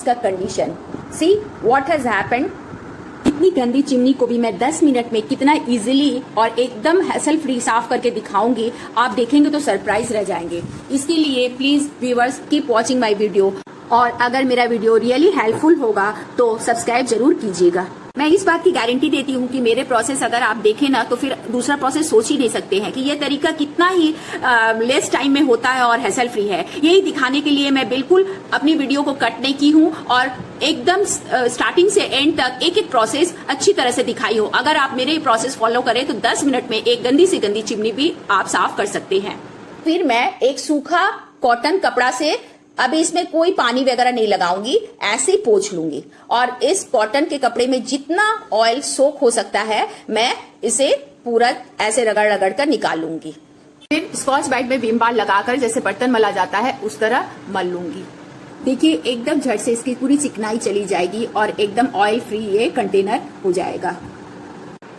का condition, see what has happened. इतनी गंदी चिमनी को भी मैं 10 मिनट में कितना इजीली और एकदम हैसल फ्री साफ करके दिखाऊंगी, आप देखेंगे तो सरप्राइज रह जाएंगे। इसके लिए please viewers keep watching my video, और अगर मेरा वीडियो रियली हेल्पफुल होगा तो सब्सक्राइब जरूर कीजिएगा। मैं इस बात की गारंटी देती हूँ कि मेरे प्रोसेस अगर आप देखें ना तो फिर दूसरा प्रोसेस सोच ही नहीं सकते हैं कि ये तरीका कितना ही लेस टाइम में होता है और हैसल फ्री है। यही दिखाने के लिए मैं बिल्कुल अपनी वीडियो को कट नहीं की हूँ और एकदम स्टार्टिंग से एंड तक एक एक प्रोसेस अच्छी तरह से दिखाई हो। अगर आप मेरे प्रोसेस फॉलो करें तो 10 मिनट में एक गंदी से गंदी चिमनी भी आप साफ कर सकते हैं। फिर मैं एक सूखा कॉटन कपड़ा से, अभी इसमें कोई पानी वगैरह नहीं लगाऊंगी, ऐसे ही पोंछ लूंगी और इस कॉटन के कपड़े में जितना ऑयल सोक हो सकता है मैं इसे पूरा ऐसे रगड़ रगड़ कर निकाल लूंगी। फिर स्कॉच ब्राइट में विम बार लगाकर जैसे बर्तन मला जाता है उस तरह मल लूंगी। देखिए एकदम झट से इसकी पूरी चिकनाई चली जाएगी और एकदम ऑयल फ्री ये कंटेनर हो जाएगा।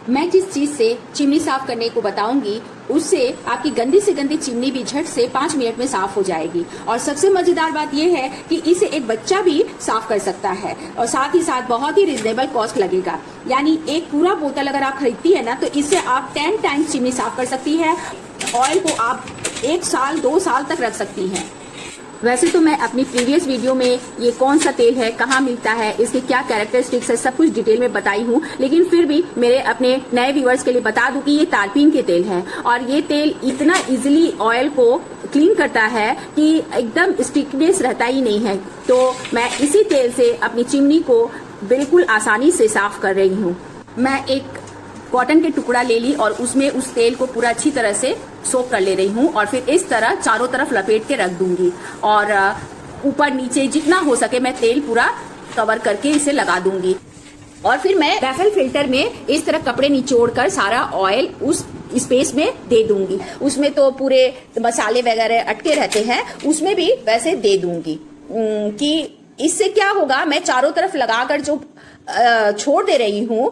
मैं जिस चीज से चिमनी साफ करने को बताऊंगी उससे आपकी गंदी से गंदी चिमनी भी झट से 5 मिनट में साफ हो जाएगी। और सबसे मजेदार बात यह है कि इसे एक बच्चा भी साफ कर सकता है और साथ ही साथ बहुत ही रिजनेबल कॉस्ट लगेगा। यानी एक पूरा बोतल अगर आप खरीदती है ना तो इससे आप 10 टाइम्स चिमनी साफ कर सकती है। ऑयल को आप 1 साल 2 साल तक रख सकती हैं। वैसे तो मैं अपनी प्रीवियस वीडियो में ये कौन सा तेल है, कहाँ मिलता है, इसके क्या कैरेक्टरिस्टिक्स है, सब कुछ डिटेल में बताई हूँ, लेकिन फिर भी मेरे अपने नए व्यूअर्स के लिए बता दूं कि ये तारपीन के तेल है और ये तेल इतना इजीली ऑयल को क्लीन करता है कि एकदम स्टिकनेस रहता ही नहीं है। तो मैं इसी तेल से अपनी चिमनी को बिल्कुल आसानी से साफ कर रही हूँ। मैं एक कॉटन के टुकड़ा ले ली और उसमें उस तेल को पूरा अच्छी तरह से सोक कर ले रही हूँ और फिर इस तरह चारों तरफ लपेट के रख दूंगी और ऊपर नीचे जितना हो सके मैं तेल पूरा कवर करके इसे लगा दूंगी। और फिर मैं रैफल फिल्टर में इस तरह कपड़े निचोड़ कर सारा ऑयल उस स्पेस में दे दूंगी। उसमें तो पूरे मसाले वगैरह अटके रहते हैं, उसमें भी वैसे दे दूंगी कि इससे क्या होगा, मैं चारों तरफ लगाकर जो छोड़ दे रही हूँ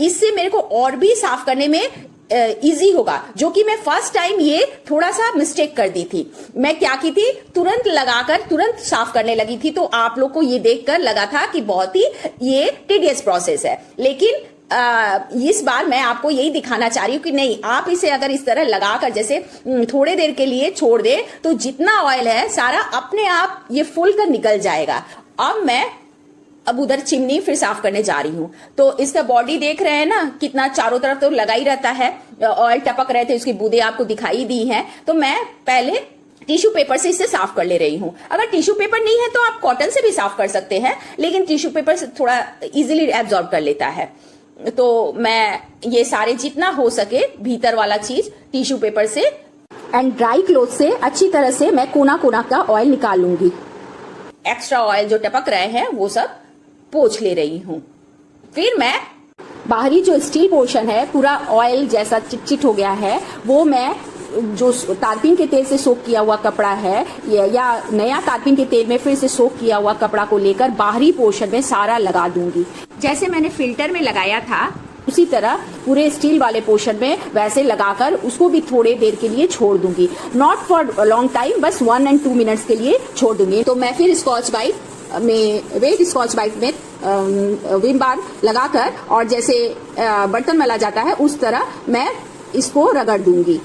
इससे मेरे को और भी साफ करने में इजी होगा। जो कि मैं फर्स्ट टाइम ये थोड़ा सा मिस्टेक कर दी थी। मैं क्या की थी, तुरंत लगाकर तुरंत साफ करने लगी थी, तो आप लोग को ये देखकर लगा था कि बहुत ही ये टीडियस प्रोसेस है। लेकिन इस बार मैं आपको यही दिखाना चाह रही हूँ कि नहीं, आप इसे अगर इस तरह लगाकर जैसे थोड़े देर के लिए छोड़ दे तो जितना ऑयल है सारा अपने आप ये फुल कर निकल जाएगा। अब उधर चिमनी फिर साफ करने जा रही हूँ। तो इसका बॉडी देख रहे हैं ना, कितना चारों तरफ तो लगा ही रहता है, ऑयल टपक रहे थे, उसकी बूंदें आपको दिखाई दी हैं। तो मैं पहले टिश्यू पेपर से इसे साफ कर ले रही हूँ। अगर टिश्यू पेपर नहीं है तो आप कॉटन से भी साफ कर सकते हैं, लेकिन टिश्यू पेपर से थोड़ा इजिली एब्जॉर्ब कर लेता है। तो मैं ये सारे जितना हो सके भीतर वाला चीज टिश्यू पेपर से एंड ड्राई क्लोथ से अच्छी तरह से मैं कोना कोना का ऑयल निकाल लूंगी। एक्स्ट्रा ऑयल जो टपक रहे हैं वो सब पोंछ ले रही हूँ। फिर मैं बाहरी जो स्टील पोर्शन है पूरा ऑयल जैसा चिटचिट हो गया है, वो मैं जो तारपीन के तेल से सोक किया हुआ कपड़ा है या नया तारपीन के तेल में फिर से सोक किया हुआ कपड़ा को लेकर बाहरी पोर्शन में सारा लगा दूंगी। जैसे मैंने फिल्टर में लगाया था उसी तरह पूरे स्टील वाले पोर्शन में वैसे लगाकर उसको भी थोड़ी देर के लिए छोड़ दूंगी। नॉट फॉर लॉन्ग टाइम, बस 1 और 2 मिनट्स के लिए छोड़ दूंगी। तो मैं फिर स्कॉच ब्राइट में वेट स्कॉच ब्राइट में विम बार लगाकर और जैसे बर्तन मला जाता है उस तरह मैं इसको रगड़ दूंगी।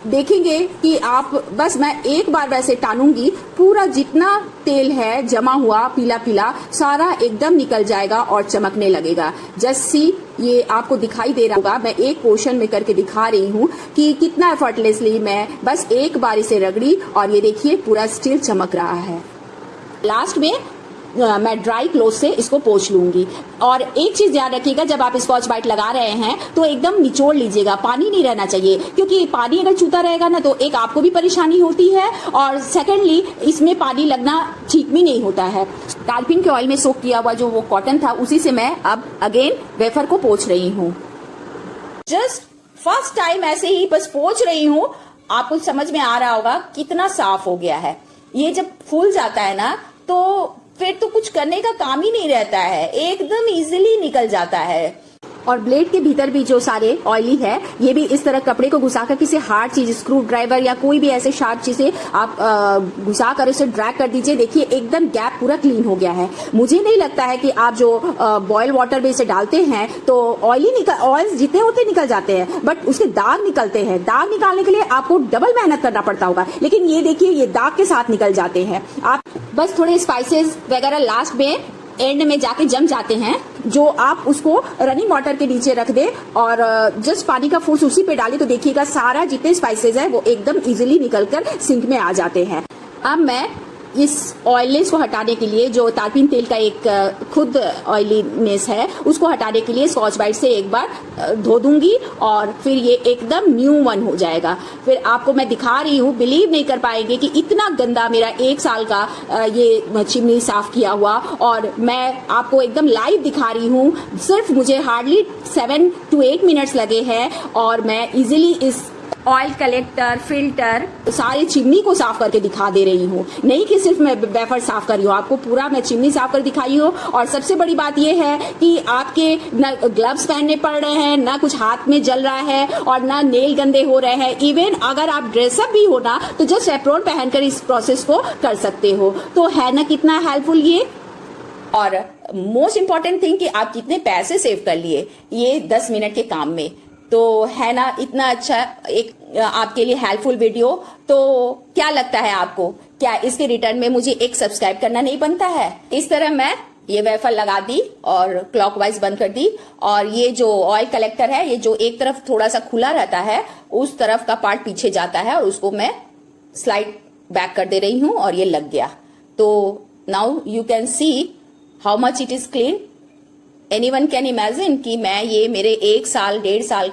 देखेंगे कि आप बस मैं एक बार वैसे टानूंगी, पूरा जितना तेल है जमा हुआ पीला पीला सारा एकदम निकल जाएगा और चमकने लगेगा। जैसी ये आपको दिखाई दे रहा होगा, मैं एक पोर्शन में करके दिखा रही हूँ कि कितना एफर्टलेसली मैं बस एक बार इसे रगड़ी और ये देखिए पूरा स्टील चमक रहा है। लास्ट में मैं ड्राई क्लोथ से इसको पोंछ लूंगी। और एक चीज ध्यान रखिएगा, जब आप स्कॉच ब्राइट लगा रहे हैं तो एकदम निचोड़ लीजिएगा, पानी नहीं रहना चाहिए, क्योंकि पानी अगर चूता रहेगा ना तो एक आपको भी परेशानी होती है और सेकेंडली इसमें पानी लगना ठीक भी नहीं होता है। तारपीन के ऑयल में सोक किया हुआ जो वो कॉटन था उसी से मैं अब अगेन वेफर को पोंछ रही हूँ। जस्ट फर्स्ट टाइम ऐसे ही बस पोंछ रही हूँ, आपको समझ में आ रहा होगा कितना साफ हो गया है। ये जब फूल जाता है ना तो फिर तो कुछ करने का काम ही नहीं रहता है, एकदम इजीली निकल जाता है। और ब्लेड के भीतर भी जो सारे ऑयली है, ये भी इस तरह कपड़े को घुसाकर किसी हार्ड चीज, स्क्रू ड्राइवर या कोई भी ऐसे शार्प चीजें आप घुसाकर उसे ड्रैग कर दीजिए। देखिए एकदम गैप पूरा क्लीन हो गया है। मुझे नहीं लगता है कि आप जो बॉयल वाटर में इसे डालते हैं तो ऑयल जितने होते निकल जाते हैं, बट उसके दाग निकलते हैं। दाग निकालने के लिए आपको डबल मेहनत करना पड़ता होगा, लेकिन ये देखिए ये दाग के साथ निकल जाते हैं। आप बस थोड़े स्पाइसेस वगैरह लास्ट में एंड में जाके जम जाते हैं, जो आप उसको रनिंग वाटर के नीचे रख दे और जस्ट पानी का फोर्स उसी पे डाले, तो देखिएगा सारा जितने स्पाइसेस है वो एकदम इजीली निकलकर सिंक में आ जाते हैं। अब मैं इस ऑयलनेस को हटाने के लिए, जो तारपीन तेल का एक खुद ऑयलीनेस है, उसको हटाने के लिए स्कॉच ब्राइट से एक बार धो दूंगी और फिर ये एकदम न्यू वन हो जाएगा। फिर आपको मैं दिखा रही हूँ, बिलीव नहीं कर पाएंगे कि इतना गंदा मेरा 1 साल का ये चिमनी साफ किया हुआ, और मैं आपको एकदम लाइव दिखा रही हूँ। सिर्फ मुझे हार्डली 7 to 8 मिनट्स लगे हैं और मैं इजिली इस ऑयल कलेक्टर, फिल्टर, सारे चिमनी को साफ करके दिखा दे रही हूँ। नहीं कि सिर्फ मैं वेफर साफ कर रही हूँ, आपको पूरा मैं चिमनी साफ कर दिखाई हूँ। और सबसे बड़ी बात यह है कि आपके न ग्लव्स पहनने पड़ रहे हैं, ना कुछ हाथ में जल रहा है और ना नेल गंदे हो रहे हैं। इवन अगर आप ड्रेसअप भी हो ना, तो जस्ट एप्रोन पहनकर इस प्रोसेस को कर सकते हो। तो है ना कितना हेल्पफुल ये। और मोस्ट इंपॉर्टेंट थिंग कि आप कितने पैसे सेव कर लिए ये 10 मिनट के काम में। तो है ना इतना अच्छा एक आपके लिए हेल्पफुल वीडियो। तो क्या लगता है आपको, क्या इसके रिटर्न में मुझे एक सब्सक्राइब करना नहीं बनता है? इस तरह मैं ये वेफर लगा दी और क्लॉकवाइज बंद कर दी, और ये जो ऑयल कलेक्टर है, ये जो एक तरफ थोड़ा सा खुला रहता है, उस तरफ का पार्ट पीछे जाता है और उसको मैं स्लाइड बैक कर दे रही हूं और ये लग गया। तो now you can see how much it is clean. Anyone can imagine कि मैं ये मेरे 1 साल 1.5 साल का